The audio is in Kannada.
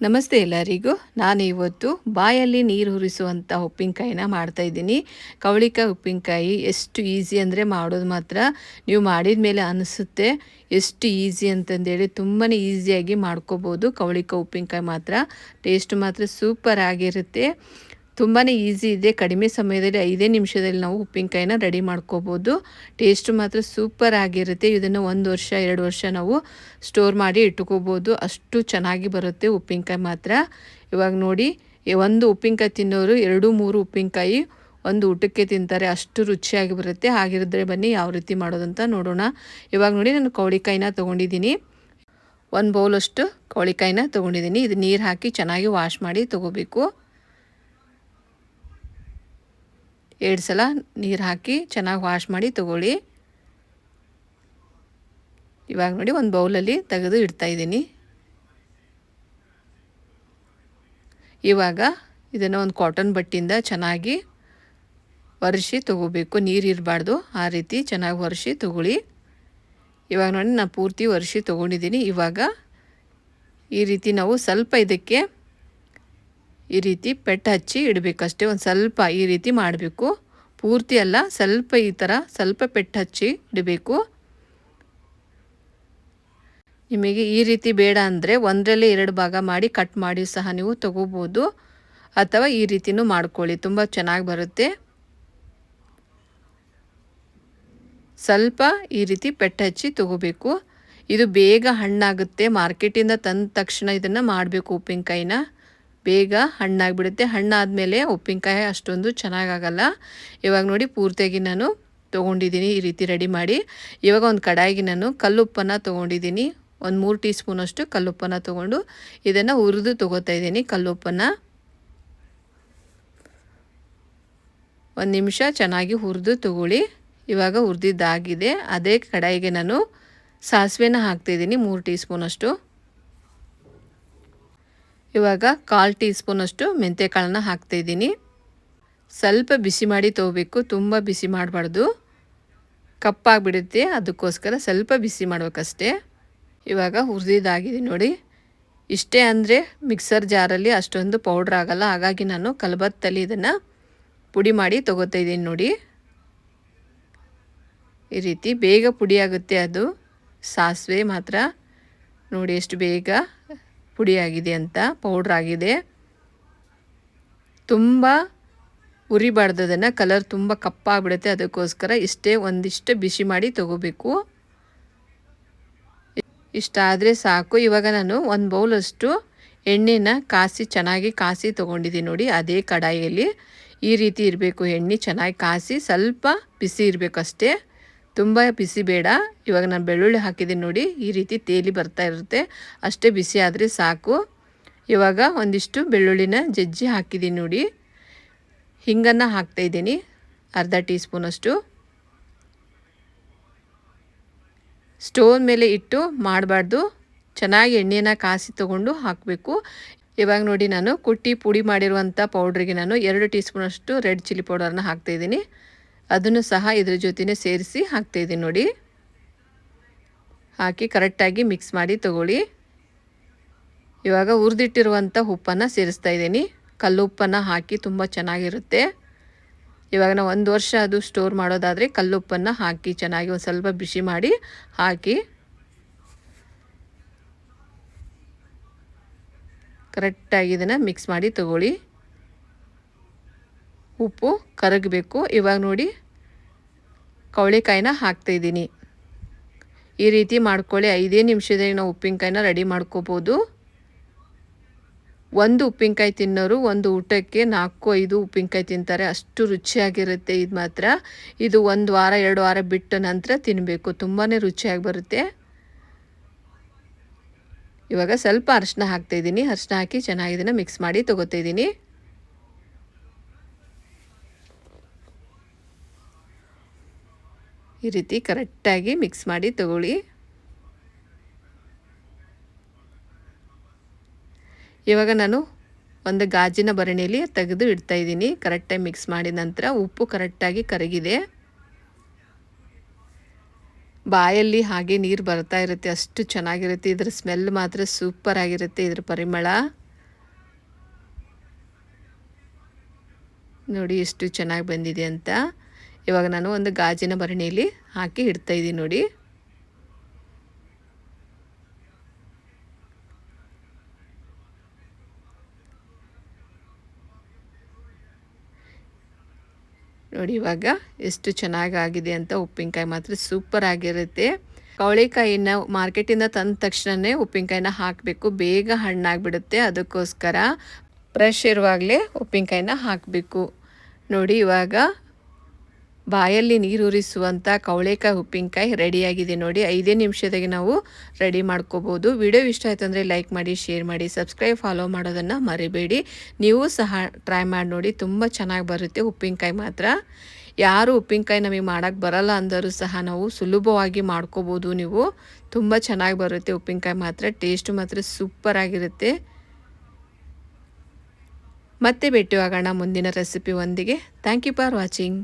ನಮಸ್ತೆ ಎಲ್ಲರಿಗೂ. ನಾನು ಇವತ್ತು ಬಾಯಲ್ಲಿ ನೀರು ಹುರಿಸುವಂಥ ಉಪ್ಪಿನಕಾಯಿನ ಮಾಡ್ತಾಯಿದ್ದೀನಿ. ಕವಳಿಕಾಯಿ ಉಪ್ಪಿನಕಾಯಿ ಎಷ್ಟು ಈಸಿ ಅಂದರೆ ಮಾಡೋದು ಮಾತ್ರ ನೀವು ಮಾಡಿದ ಮೇಲೆ ಅನಿಸುತ್ತೆ ಎಷ್ಟು ಈಸಿ ಅಂತಂದೇಳಿ. ತುಂಬಾ ಈಸಿಯಾಗಿ ಮಾಡ್ಕೋಬೋದು ಕವಳಿಕಾಯಿ ಉಪ್ಪಿನಕಾಯಿ ಮಾತ್ರ. ಟೇಸ್ಟ್ ಮಾತ್ರ ಸೂಪರ್ ಆಗಿರುತ್ತೆ. ತುಂಬಾ ಈಸಿ ಇದೆ. ಕಡಿಮೆ ಸಮಯದಲ್ಲಿ 5 ನಿಮಿಷದಲ್ಲಿ ನಾವು ಉಪ್ಪಿನಕಾಯಿನ ರೆಡಿ ಮಾಡ್ಕೋಬೋದು. ಟೇಸ್ಟ್ ಮಾತ್ರ ಸೂಪರ್ ಆಗಿರುತ್ತೆ. ಇದನ್ನು 1 ವರ್ಷ 2 ವರ್ಷ ನಾವು ಸ್ಟೋರ್ ಮಾಡಿ ಇಟ್ಕೋಬೋದು. ಅಷ್ಟು ಚೆನ್ನಾಗಿ ಬರುತ್ತೆ ಉಪ್ಪಿನಕಾಯಿ ಮಾತ್ರ. ಇವಾಗ ನೋಡಿ, ಒಂದು ಉಪ್ಪಿನಕಾಯಿ ತಿನ್ನೋರು 2-3 ಉಪ್ಪಿನಕಾಯಿ ಒಂದು ಊಟಕ್ಕೆ ತಿಂತಾರೆ. ಅಷ್ಟು ರುಚಿಯಾಗಿ ಬರುತ್ತೆ. ಹಾಗಿರಿದ್ರೆ ಬನ್ನಿ ಯಾವ ರೀತಿ ಮಾಡೋದಂತ ನೋಡೋಣ. ಇವಾಗ ನೋಡಿ, ನಾನು ಕವಳಿಕಾಯಿನ ತೊಗೊಂಡಿದ್ದೀನಿ. 1 ಬೌಲಷ್ಟು ಕವಳಿಕಾಯಿನ ತೊಗೊಂಡಿದ್ದೀನಿ. ಇದು ನೀರು ಹಾಕಿ ಚೆನ್ನಾಗಿ ವಾಶ್ ಮಾಡಿ ತೊಗೋಬೇಕು. 2 ಸಲ ನೀರು ಹಾಕಿ ಚೆನ್ನಾಗಿ ವಾಶ್ ಮಾಡಿ ತೊಗೊಳ್ಳಿ. ಇವಾಗ ನೋಡಿ, ಒಂದು ಬೌಲಲ್ಲಿ ತೆಗೆದು ಇಡ್ತಾಯಿದ್ದೀನಿ. ಇವಾಗ ಇದನ್ನು ಒಂದು ಕಾಟನ್ ಬಟ್ಟೆಯಿಂದ ಚೆನ್ನಾಗಿ ಒರೆಸಿ ತೊಗೋಬೇಕು. ನೀರು ಇರಬಾರ್ದು, ಆ ರೀತಿ ಚೆನ್ನಾಗಿ ಒರೆಸಿ ತೊಗೊಳ್ಳಿ. ಇವಾಗ ನೋಡಿ, ನಾನು ಪೂರ್ತಿ ಒರೆಸಿ ತೊಗೊಂಡಿದ್ದೀನಿ. ಇವಾಗ ಈ ರೀತಿ ನಾವು ಸ್ವಲ್ಪ ಇದಕ್ಕೆ ಈ ರೀತಿ ಪೆಟ್ಟು ಹಚ್ಚಿ ಇಡಬೇಕಷ್ಟೇ. ಒಂದು ಸ್ವಲ್ಪ ಈ ರೀತಿ ಮಾಡಬೇಕು, ಪೂರ್ತಿ ಅಲ್ಲ, ಸ್ವಲ್ಪ ಈ ಥರ ಸ್ವಲ್ಪ ಪೆಟ್ಟು ಹಚ್ಚಿ ಇಡಬೇಕು. ನಿಮಗೆ ಈ ರೀತಿ ಬೇಡ ಅಂದರೆ 1ರಲ್ಲಿ 2 ಭಾಗ ಮಾಡಿ ಕಟ್ ಮಾಡಿ ಸಹ ನೀವು ತಗೋಬೋದು, ಅಥವಾ ಈ ರೀತಿನೂ ಮಾಡ್ಕೊಳ್ಳಿ, ತುಂಬ ಚೆನ್ನಾಗಿ ಬರುತ್ತೆ. ಸ್ವಲ್ಪ ಈ ರೀತಿ ಪೆಟ್ಟು ಹಚ್ಚಿ ತಗೋಬೇಕು. ಇದು ಬೇಗ ಹಣ್ಣಾಗುತ್ತೆ. ಮಾರ್ಕೆಟಿಂದ ತಂದ ತಕ್ಷಣ ಇದನ್ನು ಮಾಡಬೇಕು. ಉಪ್ಪಿನಕಾಯಿನ ಬೇಗ ಹಣ್ಣಾಗಿಬಿಡುತ್ತೆ. ಹಣ್ಣಾದಮೇಲೆ ಉಪ್ಪಿನಕಾಯಿ ಅಷ್ಟೊಂದು ಚೆನ್ನಾಗಾಗಲ್ಲ. ಇವಾಗ ನೋಡಿ, ಪೂರ್ತಿಯಾಗಿ ನಾನು ತೊಗೊಂಡಿದ್ದೀನಿ ಈ ರೀತಿ ರೆಡಿ ಮಾಡಿ. ಇವಾಗ ಒಂದು ಕಡಾಯಿಗೆ ನಾನು ಕಲ್ಲುಪ್ಪನ್ನು ತೊಗೊಂಡಿದ್ದೀನಿ. ಒಂದು 3 ಟೀ ಸ್ಪೂನಷ್ಟು ಕಲ್ಲುಪ್ಪನ್ನು ತೊಗೊಂಡು ಇದನ್ನು ಹುರಿದು ತೊಗೋತಾ ಇದ್ದೀನಿ. ಕಲ್ಲುಪ್ಪನ್ನು 1 ನಿಮಿಷ ಚೆನ್ನಾಗಿ ಹುರಿದು ತೊಗೊಳ್ಳಿ. ಇವಾಗ ಹುರಿದಿದ್ದಾಗಿದೆ. ಅದೇ ಕಡಾಯಿಗೆ ನಾನು ಸಾಸಿವೆನ ಹಾಕ್ತಾಯಿದ್ದೀನಿ, 3 ಟೀ ಸ್ಪೂನಷ್ಟು. ಇವಾಗ 1/4 ಟೀ ಸ್ಪೂನಷ್ಟು ಮೆಂತ್ಯಕಾಳನ್ನ ಹಾಕ್ತಾಯಿದ್ದೀನಿ. ಸ್ವಲ್ಪ ಬಿಸಿ ಮಾಡಿ ತೊಗೋಬೇಕು, ತುಂಬ ಬಿಸಿ ಮಾಡಬಾರ್ದು, ಕಪ್ಪಾಗಿಬಿಡುತ್ತೆ. ಅದಕ್ಕೋಸ್ಕರ ಸ್ವಲ್ಪ ಬಿಸಿ ಮಾಡಬೇಕಷ್ಟೇ. ಇವಾಗ ಹುರಿದಿದ್ದಾಗಿದೆ ನೋಡಿ. ಇಷ್ಟೇ ಅಂದರೆ ಮಿಕ್ಸರ್ ಜಾರಲ್ಲಿ ಅಷ್ಟೊಂದು ಪೌಡ್ರ್ ಆಗಲ್ಲ. ಹಾಗಾಗಿ ನಾನು ಕಲ್ಬತ್ತಲ್ಲಿ ಇದನ್ನು ಪುಡಿ ಮಾಡಿ ತೊಗೋತಾ ಇದ್ದೀನಿ ನೋಡಿ. ಈ ರೀತಿ ಬೇಗ ಪುಡಿ ಆಗುತ್ತೆ ಅದು. ಸಾಸಿವೆ ಮಾತ್ರ ನೋಡಿ ಎಷ್ಟು ಬೇಗ ಪುಡಿ ಆಗಿದೆ ಅಂತ, ಪೌಡ್ರ್ ಆಗಿದೆ. ತುಂಬ ಉರಿಬಾರ್ದು ಅದನ್ನು, ಕಲರ್ ತುಂಬ ಕಪ್ಪಾಗ್ಬಿಡುತ್ತೆ. ಅದಕ್ಕೋಸ್ಕರ ಇಷ್ಟೇ ಒಂದಿಷ್ಟು ಬಿಸಿ ಮಾಡಿ ತೊಗೋಬೇಕು. ಇಷ್ಟಾದರೆ ಸಾಕು. ಇವಾಗ ನಾನು 1 ಬೌಲಷ್ಟು ಎಣ್ಣೆನ ಚೆನ್ನಾಗಿ ಕಾಸಿ ತೊಗೊಂಡಿದ್ದೀನಿ ನೋಡಿ. ಅದೇ ಕಡಾಯಿಯಲ್ಲಿ ಈ ರೀತಿ ಇರಬೇಕು ಎಣ್ಣೆ, ಚೆನ್ನಾಗಿ ಕಾಸಿ ಸ್ವಲ್ಪ ಬಿಸಿ ಇರಬೇಕಷ್ಟೇ, ತುಂಬ ಬಿಸಿ ಬೇಡ. ಇವಾಗ ನಾನು ಬೆಳ್ಳುಳ್ಳಿ ಹಾಕಿದ್ದೀನಿ ನೋಡಿ, ಈ ರೀತಿ ತೇಲಿ ಬರ್ತಾ ಇರುತ್ತೆ, ಅಷ್ಟೇ ಬಿಸಿ ಆದರೆ ಸಾಕು. ಇವಾಗ ಒಂದಿಷ್ಟು ಬೆಳ್ಳುಳ್ಳಿನ ಜಜ್ಜಿ ಹಾಕಿದ್ದೀನಿ ನೋಡಿ. ಹಿಂಗನ್ನು ಹಾಕ್ತಾಯಿದ್ದೀನಿ, ಅರ್ಧ ಟೀ ಸ್ಪೂನಷ್ಟು. ಸ್ಟೋವ್ ಮೇಲೆ ಇಟ್ಟು ಮಾಡಬಾರ್ದು, ಚೆನ್ನಾಗಿ ಎಣ್ಣೆನ ಕಾಸಿ ತೊಗೊಂಡು ಹಾಕಬೇಕು. ಇವಾಗ ನೋಡಿ, ನಾನು ಕುಟ್ಟಿ ಪುಡಿ ಮಾಡಿರುವಂಥ ಪೌಡ್ರಿಗೆ ನಾನು 2 ಟೀ ಸ್ಪೂನಷ್ಟು ರೆಡ್ ಚಿಲ್ಲಿ ಪೌಡರ್ನ ಹಾಕ್ತಾಯಿದ್ದೀನಿ. ಅದನ್ನು ಸಹ ಇದ್ರ ಜೊತೆನೇ ಸೇರಿಸಿ ಹಾಕ್ತಾಯಿದ್ದೀನಿ ನೋಡಿ. ಹಾಕಿ ಕರೆಕ್ಟಾಗಿ ಮಿಕ್ಸ್ ಮಾಡಿ ತೊಗೊಳ್ಳಿ. ಇವಾಗ ಹುರಿದಿಟ್ಟಿರುವಂಥ ಉಪ್ಪನ್ನು ಸೇರಿಸ್ತಾ ಇದ್ದೀನಿ. ಕಲ್ಲು ಉಪ್ಪನ್ನು ಹಾಕಿ ತುಂಬ ಚೆನ್ನಾಗಿರುತ್ತೆ. ಇವಾಗ ನಾವು 1 ವರ್ಷ ಅದು ಸ್ಟೋರ್ ಮಾಡೋದಾದರೆ ಕಲ್ಲುಪ್ಪನ್ನು ಹಾಕಿ ಚೆನ್ನಾಗಿ ಒಂದು ಸ್ವಲ್ಪ ಬಿಸಿ ಮಾಡಿ ಹಾಕಿ ಕರೆಕ್ಟಾಗಿ ಇದನ್ನು ಮಿಕ್ಸ್ ಮಾಡಿ ತೊಗೊಳ್ಳಿ. ಉಪ್ಪು ಕರಗಬೇಕು. ಇವಾಗ ನೋಡಿ, ಕವಳಿಕಾಯಿನ ಹಾಕ್ತಾಯಿದ್ದೀನಿ. ಈ ರೀತಿ ಮಾಡ್ಕೊಳ್ಳಿ. 5 ನಿಮಿಷದಲ್ಲಿ ನಾವು ಉಪ್ಪಿನಕಾಯಿನ ರೆಡಿ ಮಾಡ್ಕೋಬೋದು. 1 ಉಪ್ಪಿನಕಾಯಿ ತಿನ್ನೋರು ಒಂದು ಊಟಕ್ಕೆ 4-5 ಉಪ್ಪಿನಕಾಯಿ ತಿಂತಾರೆ. ಅಷ್ಟು ರುಚಿಯಾಗಿರುತ್ತೆ ಇದು ಮಾತ್ರ. ಇದು 1 ವಾರ 2 ವಾರ ಬಿಟ್ಟ ನಂತರ ತಿನ್ನಬೇಕು, ತುಂಬಾ ರುಚಿಯಾಗಿ ಬರುತ್ತೆ. ಇವಾಗ ಸ್ವಲ್ಪ ಅರಿಶಿನ ಹಾಕ್ತಾಯಿದ್ದೀನಿ. ಅರಿಶಿನ ಹಾಕಿ ಚೆನ್ನಾಗಿ ಇದನ್ನು ಮಿಕ್ಸ್ ಮಾಡಿ ತೊಗೋತಾಯಿದ್ದೀನಿ. ಈ ರೀತಿ ಕರೆಕ್ಟಾಗಿ ಮಿಕ್ಸ್ ಮಾಡಿ ತೊಗೊಳ್ಳಿ. ಇವಾಗ ನಾನು ಒಂದು ಗಾಜಿನ ಭರಣಿಯಲ್ಲಿ ತೆಗೆದು ಇಡ್ತಾಯಿದ್ದೀನಿ. ಕರೆಕ್ಟಾಗಿ ಮಿಕ್ಸ್ ಮಾಡಿದ ನಂತರ ಉಪ್ಪು ಕರೆಕ್ಟಾಗಿ ಕರಗಿದೆ. ಬಾಯಲ್ಲಿ ಹಾಗೆ ನೀರು ಬರ್ತಾ ಇರುತ್ತೆ, ಅಷ್ಟು ಚೆನ್ನಾಗಿರುತ್ತೆ. ಇದರ ಸ್ಮೆಲ್ ಮಾತ್ರ ಸೂಪರ್ ಆಗಿರುತ್ತೆ, ಇದರ ಪರಿಮಳ. ನೋಡಿ ಎಷ್ಟು ಚೆನ್ನಾಗಿ ಬಂದಿದೆ ಅಂತ. ಇವಾಗ ನಾನು ಒಂದು ಗಾಜಿನ ಭರಣಿಯಲ್ಲಿ ಹಾಕಿ ಇಡ್ತಾಯಿದ್ದೀನಿ ನೋಡಿ. ನೋಡಿ ಇವಾಗ ಎಷ್ಟು ಚೆನ್ನಾಗಾಗಿದೆ ಅಂತ. ಉಪ್ಪಿನಕಾಯಿ ಮಾತ್ರ ಸೂಪರ್ ಆಗಿರುತ್ತೆ. ಕವಳಿಕಾಯಿನ ಮಾರ್ಕೆಟಿಂದ ತಂದ ತಕ್ಷಣವೇ ಉಪ್ಪಿನಕಾಯಿನ ಹಾಕಬೇಕು, ಬೇಗ ಹಣ್ಣಾಗಿಬಿಡುತ್ತೆ. ಅದಕ್ಕೋಸ್ಕರ ಫ್ರೆಶ್ ಇರುವಾಗಲೇ ಉಪ್ಪಿನಕಾಯಿನ ಹಾಕಬೇಕು. ನೋಡಿ ಇವಾಗ ಬಾಯಲ್ಲಿ ನೀರೂರಿಸುವಂಥ ಕವಳೆಕಾಯಿ ಉಪ್ಪಿನಕಾಯಿ ರೆಡಿಯಾಗಿದೆ ನೋಡಿ. 5 ನಿಮಿಷದಾಗೆ ನಾವು ರೆಡಿ ಮಾಡ್ಕೋಬೋದು. ವಿಡಿಯೋ ಇಷ್ಟ ಆಯ್ತು ಅಂದರೆ ಲೈಕ್ ಮಾಡಿ, ಶೇರ್ ಮಾಡಿ, ಸಬ್ಸ್ಕ್ರೈಬ್, ಫಾಲೋ ಮಾಡೋದನ್ನು ಮರಿಬೇಡಿ. ನೀವು ಸಹ ಟ್ರೈ ಮಾಡಿ ನೋಡಿ, ತುಂಬ ಚೆನ್ನಾಗಿ ಬರುತ್ತೆ ಉಪ್ಪಿನಕಾಯಿ ಮಾತ್ರ. ಯಾರು ಉಪ್ಪಿನಕಾಯಿ ನಮಗೆ ಮಾಡೋಕ್ಕೆ ಬರಲ್ಲ ಅಂದರೂ ಸಹ ನಾವು ಸುಲಭವಾಗಿ ಮಾಡ್ಕೋಬೋದು. ನೀವು ತುಂಬ ಚೆನ್ನಾಗಿ ಬರುತ್ತೆ ಉಪ್ಪಿನಕಾಯಿ ಮಾತ್ರ. ಟೇಸ್ಟು ಮಾತ್ರ ಸೂಪರ್ ಆಗಿರುತ್ತೆ. ಮತ್ತೆ ಭೇಟಿಯಾಗೋಣ ಮುಂದಿನ ರೆಸಿಪಿ ಒಂದಿಗೆ. Thank you for watching.